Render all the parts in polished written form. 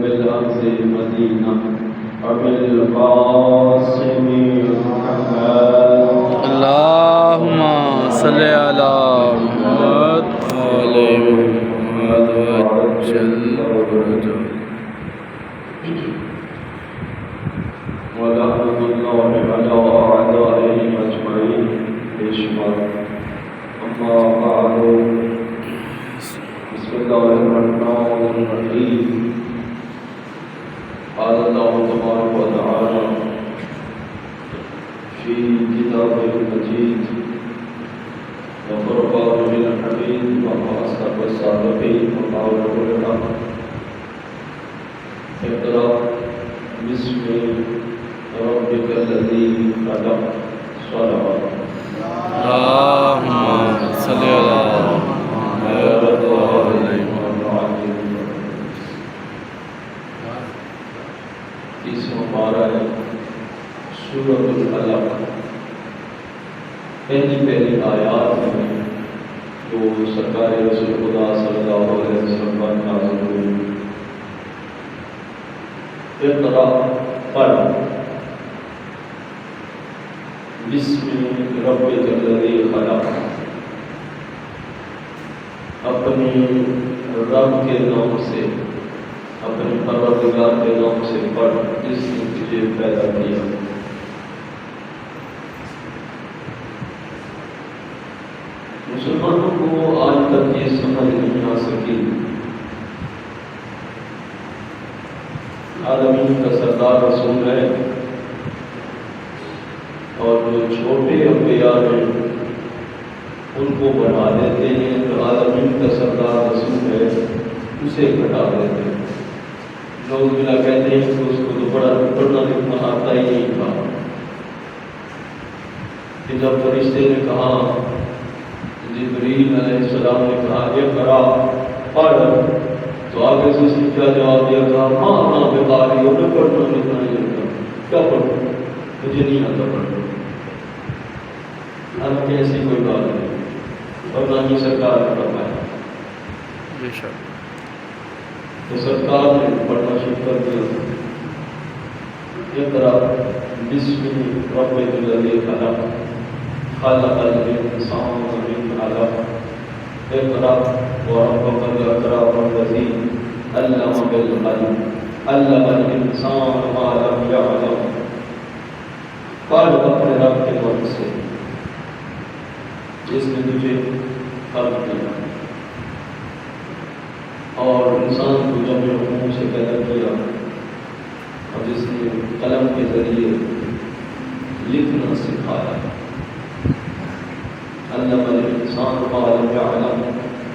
بالأرض المدينة وبالقاسم محمد اللهم صل على محمد وعلى محمد وجل فرجه ولعنة الله على أعدائهم أجمعين اشمر أما بعد بسم الله الرحمن الرحيم قال الله تبارك وتعالى في كتابه المجيد وفرقانه الحميد وما أصدق الصادقين وقوله الحق اقرأ باسم ربك الذي خلق صلوات اللهم صل على محمد وعلى اس مبارک سورۃ القلم پہلی آیات میں جو سرکار رسول خدا صلی اللہ علیہ وسلم پر نازل ہوئی اقرأ پڑھ بسم ربک الذی خلق اپنی رب کے نام سے اپنے پروردگار کے نام سے پڑھ جس نے تجھے پیدا کیا مسلمانوں کو آج تک یہ سمجھ نہیں آ سکی عالمین کا سردار رسول ہے اور جو چھوٹے انبیاء ہیں ان کو بڑھا دیتے ہیں جو عالمین کا سردار رسول ہے اسے گھٹا دیتے ہیں لوگ ملا کہتے ہیں کہ اس کو تو پڑھنا لکھنا آتا ہی نہیں تھا کہ جب فرشتے نے کہا جبریل علیہ السلام نے کہا اقرأ پڑھ تو آگے سے اس نے کیا جواب دیا کہا ماں بیکاری ہو میں پڑھنا لکھنا نہیں آتا کیا پڑھوں مجھے نہیں آتا پڑھنا حالانکہ ایسی کوئی بات نہیں اور نہ ہی سرکار نے فرمایا تو سرکار نے پڑھنا شروع کر دیا اقرأ بسم ربک الذی خلق خلق الانسان من علق اقرأ وربک الاکرم الذی علم بالقلم علم الانسان ما لم یعلم پڑھ اپنے رب کے نام سے جس نے تجھے خلق کیا اور انسان کو جمع حکم سے پیدا کیا اور جس نے قلم کے ذریعے لکھنا سکھایا علم الانسان ما لم یعلم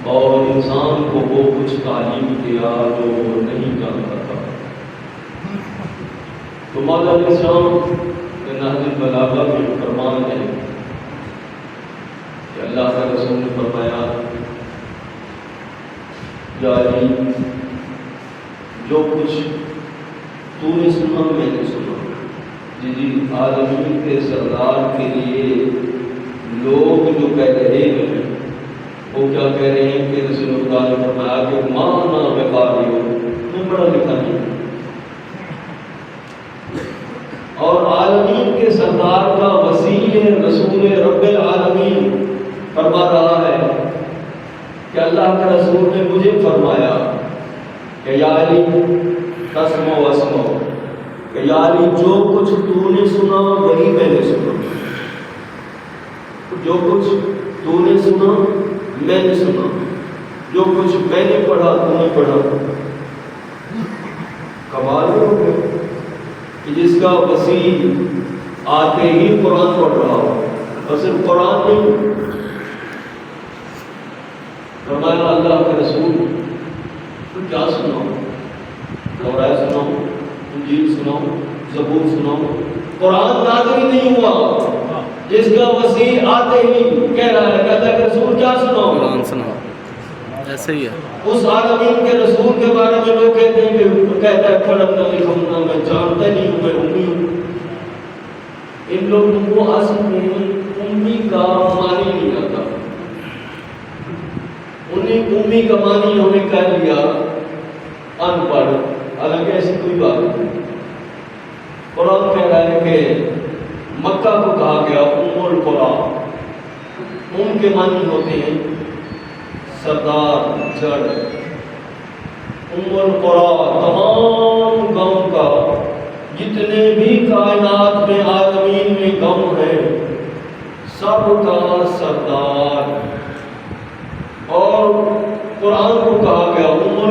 اور انسان کو وہ کچھ تعلیم دیا جو نہیں جانتا تھا تو مولا علیہ السلام کے نہج البلاغہ میں فرمان ہے کہ اللہ کا رسول نے فرمایا یا علی جو کچھ تو نے سنا میں نے سنا جی عالمین کے سردار کے لیے لوگ جو کہہ رہے ہیں وہ کیا کہہ رہے ہیں کہ رسول اللہ نے فرمایا کہ ماں نہ بیکاری ہو میں پڑھا لکھا نہیں اور عالمین کے سردار کا وسیع رسول رب العالمین فرما رہا ہے کہ اللہ کے رسول نے مجھے فرمایا کہ یا علی قسم و اسمو کہ یا علی جو کچھ تو نے سنا وہی میں نے سنا جو کچھ تو نے سنا میں نے سنا جو کچھ میں نے پڑھا تو نے پڑھا کمال ہو گیا کہ جس کا وسیع آتے ہی قرآن پڑھ رہا ہو اور صرف قرآن نہیں فرمایا اللہ کے رسول تو کیا سناؤں توراۃ سناؤں انجیل سناؤں زبور سناؤں قرآن نازل ہی نہیں ہوا جس کا وسیع آتے ہی کہہ رہا ہے کہتا ہے کہ رسول کیا سناؤں قرآن سناؤ ایسے ہی ہے اس عالمین کے رسول کے بارے میں لوگ کہتے ہیں کہ کہتا ہے پڑھنا لکھنا میں جانتا نہیں ہوں میں امی ہوں ان لوگوں کو اصل میں امی کا معنی نہیں آتا انہیں امی کا معنی انہوں نے کہہ لیا ان پڑھ حالانکہ ایسی کوئی بات نہیں. قرآن کہہ رہا ہے کہ مکہ کو کہا گیا القرا. کے معنی ہوتے ہیں سردار، جڑ. القرا تمام گاؤں کا، جتنے بھی کائنات میں عالمین میں گاؤں ہیں سب کا سردار. اور قرآن کو کہا گیا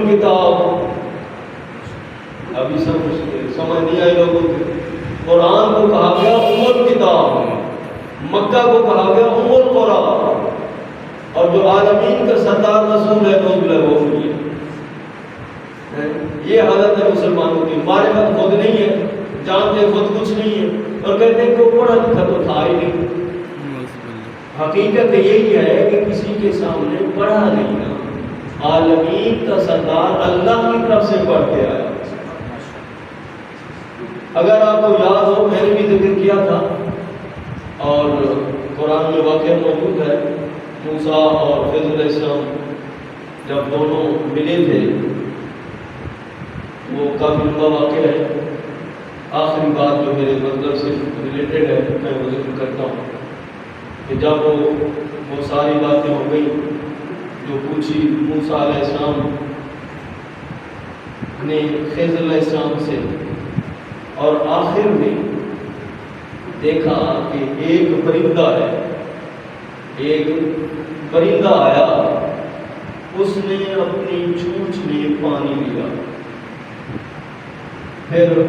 کتاب. ابھی سمجھ نہیں آئی لوگوں کو. قرآن کو کہا گیا کتاب، مکہ کو کہا گیا القرا. اور جو عالمین کا سردار رسول ہے وہ یہ حالت ہے مسلمانوں کی. معرفت خود نہیں ہے، جانتے خود کچھ نہیں ہے، اور کہتے ہیں کہ پڑھا لکھا تو تھا ہی نہیں. حقیقت یہی ہے کہ کسی کے سامنے پڑھا نہیں نا. عالمین کا سردار اللہ کی طرف سے پڑھ کے آیا. اگر آپ کو یاد ہو، میں نے بھی ذکر کیا تھا اور قرآن میں واقعہ موجود ہے. موسیٰ اور خضر علیہ السلام جب دونوں ملے تھے، وہ کافی لمبا واقعہ ہے. آخری بات جو میرے مطلب سے ریلیٹڈ ہے میں وہ ذکر کرتا ہوں کہ جب وہ ساری باتیں ہو گئی جو پوچھی موسیٰ علیہ السلام نے خضر علیہ السلام سے، اور آخر میں دیکھا کہ ایک پرندہ ہے، ایک پرندہ آیا، اس نے اپنی چونچ میں پانی لیا، پھر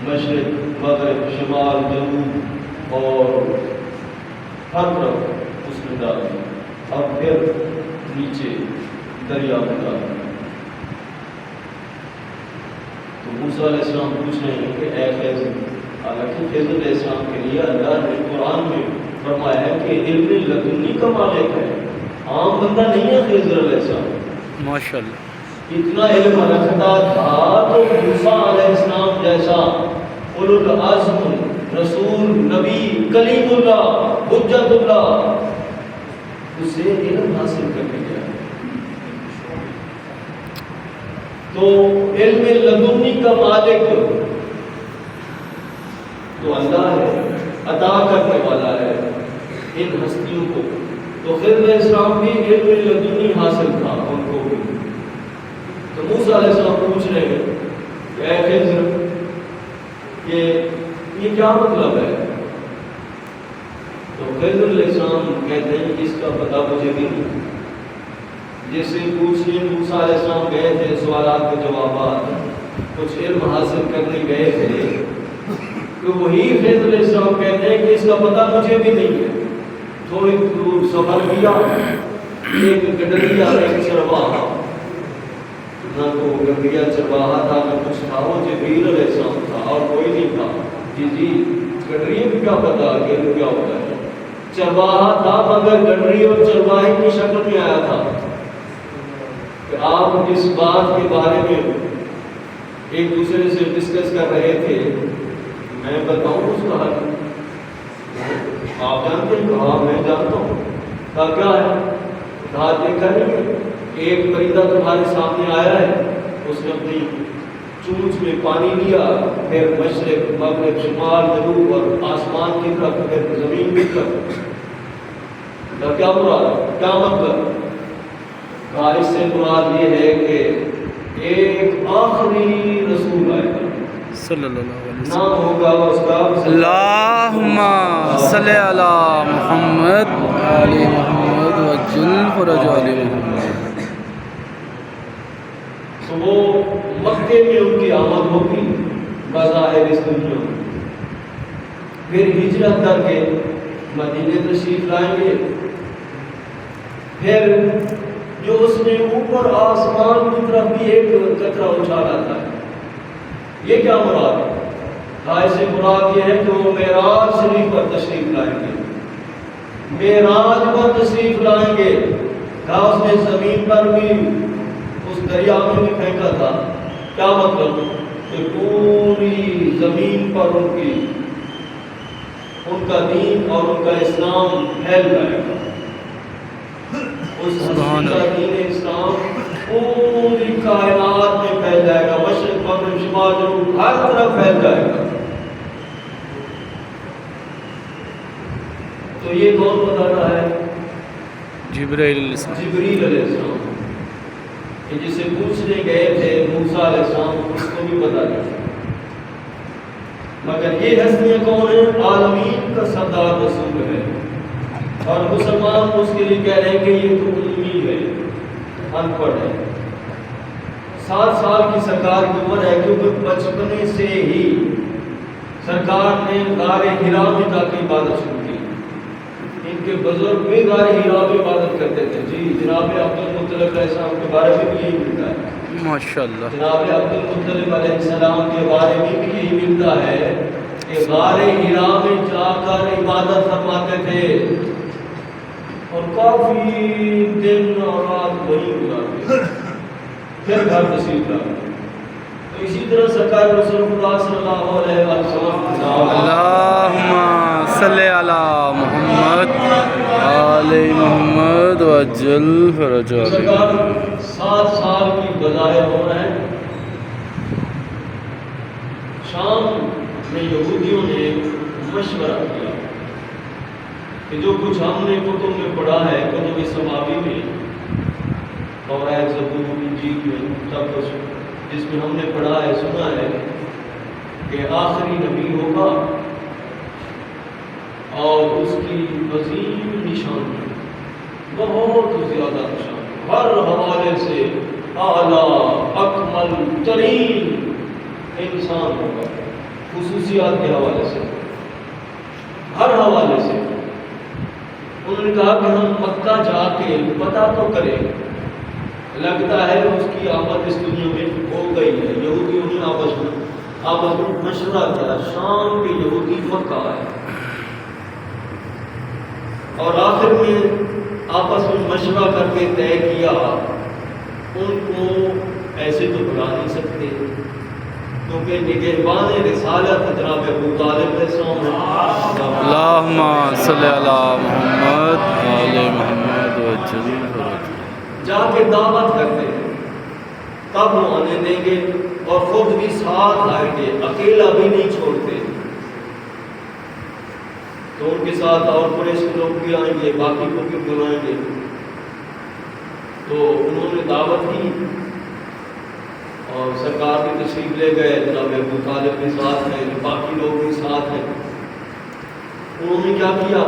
مشرق مغرب شمال جنوب اور ہر طرف اس نے ڈال دیا، اب پھر نیچے دریا میں ڈال دیا. تو موسیٰ علیہ السلام پوچھ رہے ہیں کہ اے خضر، حالانکہ خضر علیہ السلام کے لیے اللہ نے قرآن میں فرمایا ہے کہ علم لدنی کا مالک ہے، عام بندہ نہیں ہے خضر علیہ السلام. ماشاءاللہ اتنا علم رکھتا تھا تو موسیٰ علیہ السلام جیسا اولو العزم رسول نبی کلیم اللہ حجت اللہ اسے علم حاصل کرنے گیا. تو علم لدنی کا مالک تو اللہ ہے، عطا کرنے والا ہے ان ہستیوں کو. تو خضر علیہ السلام بھی علم لدنی حاصل تھا ان کو بھی. تو موسیٰ علیہ السلام پوچھ رہے ہیں کہ اے خضر کہ یہ کیا مطلب ہے؟ تو خضر علیہ السلام کہتے ہیں اس کا پتہ مجھے بھی نہیں. جیسے پوچھنے موسیٰ علیہ السلام گئے تھے، سوالات کے جوابات کچھ علم حاصل کرنے گئے تھے، تو وہی خضر علیہ السلام کہتے ہیں کہ اس کا پتہ مجھے بھی نہیں ہے. تھوڑی دور سفر کیا، ایک گڈریا ایک چرواہا، نہ تو گڈریا چرواہا تھا نہ کچھ تھا، وہ جبریل علیہ السلام تھا اور کوئی نہیں تھا. جی گڈریے بھی کیا پتا کہ کیا ہوتا ہے. چرواہا تھا مگر گڈری اور چرواہے کی شکل میں آیا تھا کہ آپ جس بات کے بارے میں ایک دوسرے سے ڈسکس کر رہے تھے میں بتاؤں اس کا حل. آپ جانتے ہیں؟ کہا میں جانتا ہوں. کہا کیا ہے؟ کہا دیکھا نہیں ایک پرندہ تمہارے سامنے آیا ہے، اس نے اپنی چونچ میں پانی لیا، پھر مشرق مغرب شمال جنوب اور آسمان کی طرف پھر زمین کی طرف. تو کیا مراد، کیا مطلب؟ کہا اس سے مراد یہ ہے کہ ایک آخری رسول آئے گا، صلی اللہ علیہ وسلم، نام ہوگا اس کا اللہم صلی علی محمد علی محمد وجل فرج علی محمد. تو وہ مکے میں ان کی آمد ہوگی بظاہر اس دنیا میں، پھر ہجرت کر کے مدینے تشریف لائیں گے، پھر جو اس نے اوپر آسمان کی طرف بھی ایک قطرہ اچھالا تھا. یہ کیا مراد ہے؟ اس سے مراد یہ ہے کہ وہ معراج شریف پر تشریف لائیں گے، معراج پر تشریف لائیں گے. کہا اس نے زمین پر بھی اس دریا میں بھی پھینکا تھا. کیا مطلب؟ کہ پوری زمین پر ان کا دین اور ان کا اسلام پھیل جائے گا. اس ہستی کا دین اسلام پوری کائنات میں پھیل جائے گا، مشرق معلوم ہر طرف پھیل جائے گا. تو یہ کون بتا رہا ہے؟ جبرائیل علیہ السلام. جبریل علیہ السلام، کہ جسے پوچھنے گئے تھے موسیٰ علیہ السلام، اس کو بھی بتا دیا. مگر یہ ہستیاں کون ہیں؟ عالمین کا سردار رسول ہے، اور مسلمان اس کے لیے کہہ رہے ہیں کہ یہ تو امی ہے، ان پڑھ ہے. 7 سال کی سرکار کی عمر ہے، کیونکہ بچپنے سے ہی سرکار نے غار حرا میں جا کے عبادت شروع کی. ان کے بزرگ بھی غار حرا میں عبادت کرتے تھے. جی جناب عبد المطلب علیہ السلام کے بارے میں بھی یہی ملتا ہے. ماشاءاللہ. جناب عبد المطلب علیہ السلام کے بارے میں بھی یہی ملتا ہے کہ غار حرا میں جا کر عبادت فرماتے تھے اور کافی دن اور رات وہیں گزارتے، پھر گھر تشریف لاتے. تو اسی طرح سرکار رسول اللہ صلی اللہ علیہ وسلم اللہم صلی علی محمد آل محمد وجل فرجہ. سرکار 7 سال کی بظاہر عمر ہے. شام میں یہودیوں نے مشورہ کیا کہ جو کچھ ہم نے کتب میں پڑھا ہے، کتب سماوی میں، توریت، زبور، انجیل میں، سب کچھ جس میں ہم نے پڑھا ہے، سنا ہے کہ آخری نبی ہوگا اور اس کی عظیم نشان ہے، بہت زیادہ نشان، ہر حوالے سے اعلیٰ اکمل ترین انسان ہوگا، خصوصیات کے حوالے سے، ہر حوالے سے. انہوں نے کہا کہ ہم مکہ جا کے پتہ تو کریں، لگتا ہے اس کی آمد اس دنیا میں ہو گئی ہے. یہودیوں نے آپس میں مشورہ کیا. شام کے یہودی مکہ آئے اور آخر میں آپس میں مشورہ کر کے طے کیا ان کو ایسے تو بلا نہیں سکتے، کیونکہ نگہبان رسالت جناب ابو طالب علیہ السلام ہے. اللہم صلی علی محمد آل محمد وجل فرجہ. جا کے دعوت کرتے ہیں، تب وہ آنے دیں گے اور خود بھی ساتھ آئیں گے، اکیلا بھی نہیں چھوڑتے. تو ان کے ساتھ اور قریش کے لوگ بھی آئیں گے، باقی کو بھی بلائیں گے. تو انہوں نے دعوت کی اور سرکار بھی تشریف لے گئے. جناب ابو طالب بھی ساتھ ہیں، باقی لوگ بھی ساتھ ہیں. انہوں نے کیا کیا؟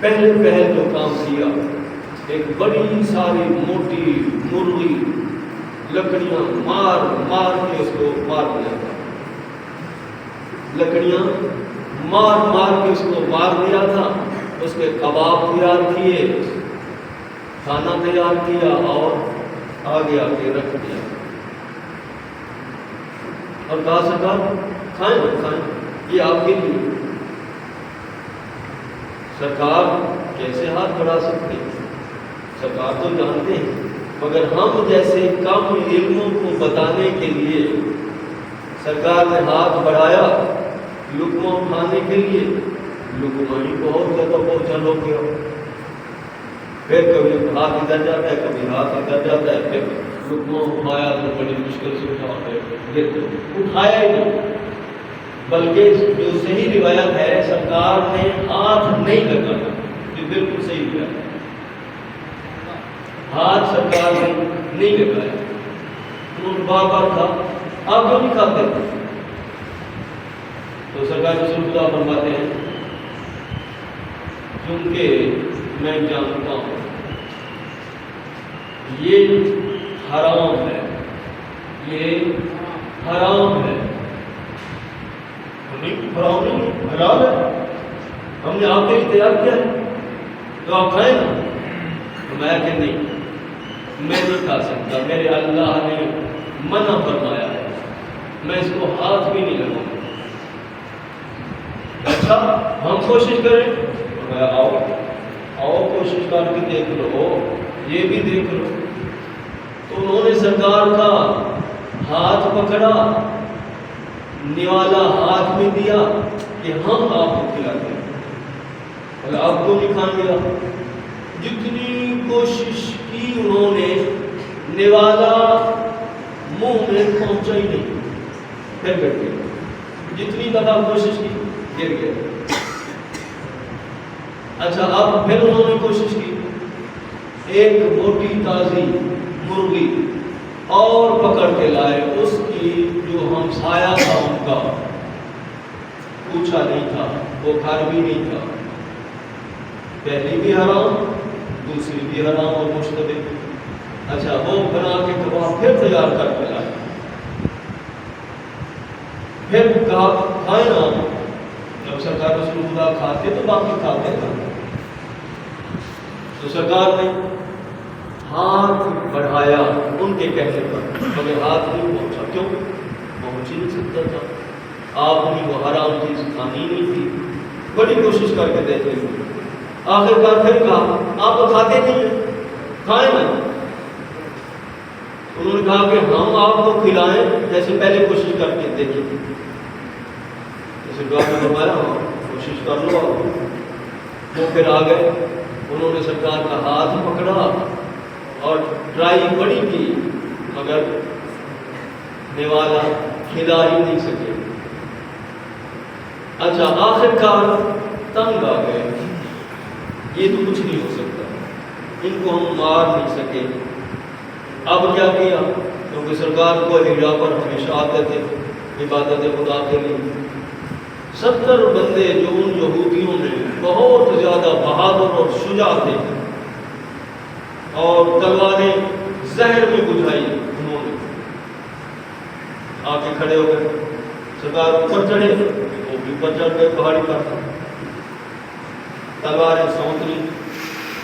پہل جو کام کیا، ایک بڑی ساری موٹی مرغی لکڑیاں مار کے اس کو مار دیا تھا. لکڑیاں مار کے اس کو مار دیا تھا. اس کے کباب تیار کیے، کھانا تیار کیا اور آگے رکھ دیا اور کہا سرکار کھائیں، یہ آپ کے لیے. سرکار کیسے ہاتھ بڑھا سکتے ہیں؟ سرکار تو جانتے ہیں، مگر ہم جیسے کم علموں کو بتانے کے لیے سرکار نے ہاتھ بڑھایا لقمہ اٹھانے کے لیے. لقمہ ہی بہت زیادہ پہنچا ہو گیا. پھر کبھی ہاتھ ادھر جاتا ہے، کبھی ہاتھ ادھر جاتا ہے. پھر لقمہ اٹھایا تو بڑی مشکل سے اٹھایا ہی نہیں. بلکہ جو صحیح روایت ہے، سرکار نے ہاتھ نہیں لگایا. یہ بالکل صحیح روایت ہے، ہاتھ سرکار نے نہیں لگایا. انہوں نے بار کہا آپ کیوں نہیں کھاتے؟ تو سرکار رسول اللہ فرماتے ہیں کیونکہ میں جانتا ہوں یہ حرام ہے، یہ حرام ہے. حرام نہیں، حلال ہے. ہم نے آپ کے لیے تیار کیا ہے تو آپ کھائیں نا. میں کہ نہیں، میں نہیں کھا سکتا، میرے اللہ نے منع فرمایا ہے، میں اس کو ہاتھ بھی نہیں لگاؤں. اچھا ہم کوشش کریں. آؤ کوشش کر کے دیکھ لو، یہ بھی دیکھ لو. تو انہوں نے سرکار کا ہاتھ پکڑا، نوالا ہاتھ میں دیا کہ ہم آپ کو کھلاتے ہیں. آپ کو نہیں کھائیں گے. جتنی کوشش کی انہوں نے، نوالا منہ میں پہنچا ہی نہیں. پھر گر گئے. جتنی دفعہ کوشش کی گر گئے. اچھا اب پھر انہوں نے کوشش کی, ایک موٹی تازی مرغی اور پکڑ کے لائے, اس کی جو ہمسایا تھا ان کا, پوچھا نہیں تھا, وہ گھر بھی نہیں تھا, پہلی بھی حرام دوسری بھی حرام اور مشتبہ. اچھا وہ بنا کے کباب پھر تیار کر کے لائے, پھر کہا کھائے نا. جب سرکار رسول اللہ کھاتے تو باقی کھاتے تھے, تو سرکار نے ہاتھ بڑھایا ان کے کہنے پر, مگر ہاتھ نہیں پہنچا. کیوں پہنچ ہی نہیں سکتا تھا, آپ نے وہ حرام چیز کھانی نہیں تھی. بڑی کوشش کر کے دیکھتے تھے, آخر کار پھر کہا آپ تو کھاتے نہیں ہیں, کھائیں نا. انہوں نے کہا کہ ہم آپ کو کھلائیں جیسے پہلے کوشش کر کے دیکھیں. سرکار نے فرمایا کوشش کر لو. وہ پھر آ گئے, انہوں نے سرکار کا ہاتھ پکڑا اور ٹرائی بڑی کی, مگر نوالا کھلا ہی نہیں سکے. اچھا آخر کار تنگ آ گئے, یہ تو کچھ نہیں ہو سکتا, ان کو ہم مار نہیں سکے. اب کیا کیا, کیونکہ سرکار کو ہجرا پر ہمیشہ آتے تھے عبادت خدا کے لیے. 70 بندے جو ان یہودیوں نے بہت زیادہ بہادر اور شجاع تھے, اور تلواریں زہر میں بجھائی, انہوں نے آ کے کھڑے ہو گئے. سرکار اوپر چڑھے, وہ بھی اوپر چڑھ گئے پہاڑی پر, تلواریں سونت لی,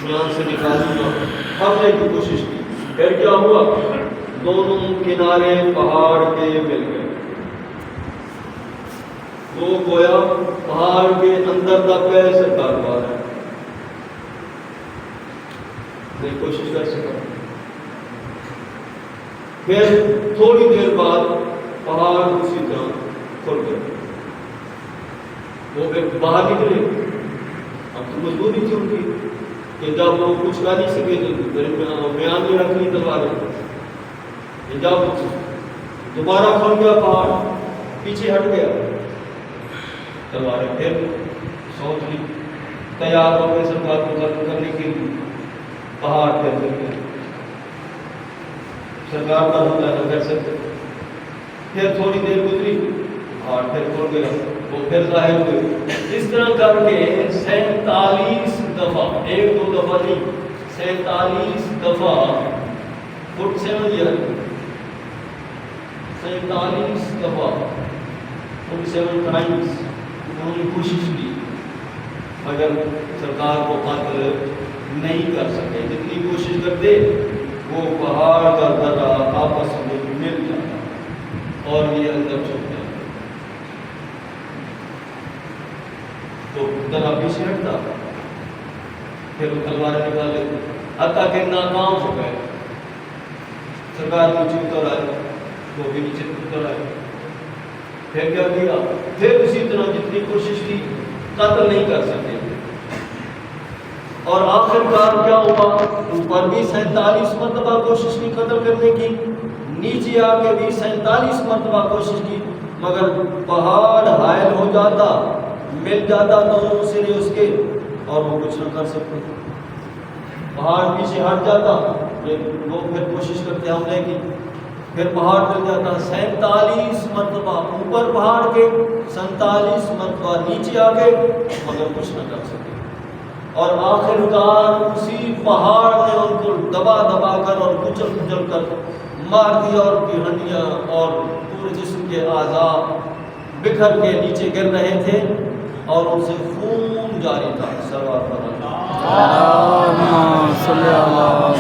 میان سے نکال دیا, پھاڑنے کی کوشش کی. پھر کیا ہوا, دونوں کنارے پہاڑ کے مل گئے. وہ گویا پہاڑ کے اندر تک گئے, سرکار باہر ہے, نہیں کوشش کر سکا. پھر تھوڑی دیر بعد پہاڑ اسی طرح کھل گئے. وہ پھر باہر نکلے. اب تو مجبوری تھی ان کی کہ جب وہ کچھ کر نہیں سکے تو میان میں رکھ لی تلواریں. جب دوبارہ کھل گیا پہاڑ, پیچھے ہٹ گیا, تلواریں پھر سونت لی, تیار ہو گئے سرکار کو قتل کرنے کے لیے. پہاڑ پھر گر گئے, سرکار پر حملہ نہ کر سکتے. پھر تھوڑی دیر گزری, پہاڑ پھر کھل گیا, وہ پھر ظاہر ہوئے. اس طرح کر کے 47 دفعہ, ایک دو دفعہ نہیں, 47 دفعہ, 47 دفعہ, 47 ٹائمز انہوں نے کوشش کی, مگر سرکار کو قتل نہیں کر سکے. جتنی کوشش کرتے وہ پہاڑ کا درا آپس میں مل جاتا اور یہ اندر چھپ جاتا, تو درا پیچھے ہٹتا, پھر وہ تلواریں نکال لیتے, حتیٰ کہ ناکام ہو گئے. سرکار نیچے اتر آئے, وہ بھی نیچے اتر آئے. پھر کیا کیا, پھر اسی طرح جتنی کوشش کی قتل نہیں کر سکے. اور آخر کار کیا ہوا, اوپر بھی 47 مرتبہ کوشش کی قتل کرنے کی, نیچے آ کے بھی 47 مرتبہ کوشش کی, مگر پہاڑ حائل ہو جاتا, مل جاتا دونوں سرے اس کے, اور وہ کچھ نہ کر سکتے. پہاڑ پیچھے ہٹ جاتا, وہ پھر کوشش کرتے حملے کی, پھر پہاڑ مل جاتا. 47 مرتبہ اوپر پہاڑ کے, 47 مرتبہ نیچے آ کے, مگر کچھ نہ کر سکتے. اور آخر کار اسی پہاڑ نے ان کو دبا دبا کر اور کچل کچل کر مار دیا, اور ان کی ہڈیاں اور پورے جسم کے اعضاء بکھر کے نیچے گر رہے تھے, اور ان سے خون جاری تھا. سلوات پر اللہم صلی اللہ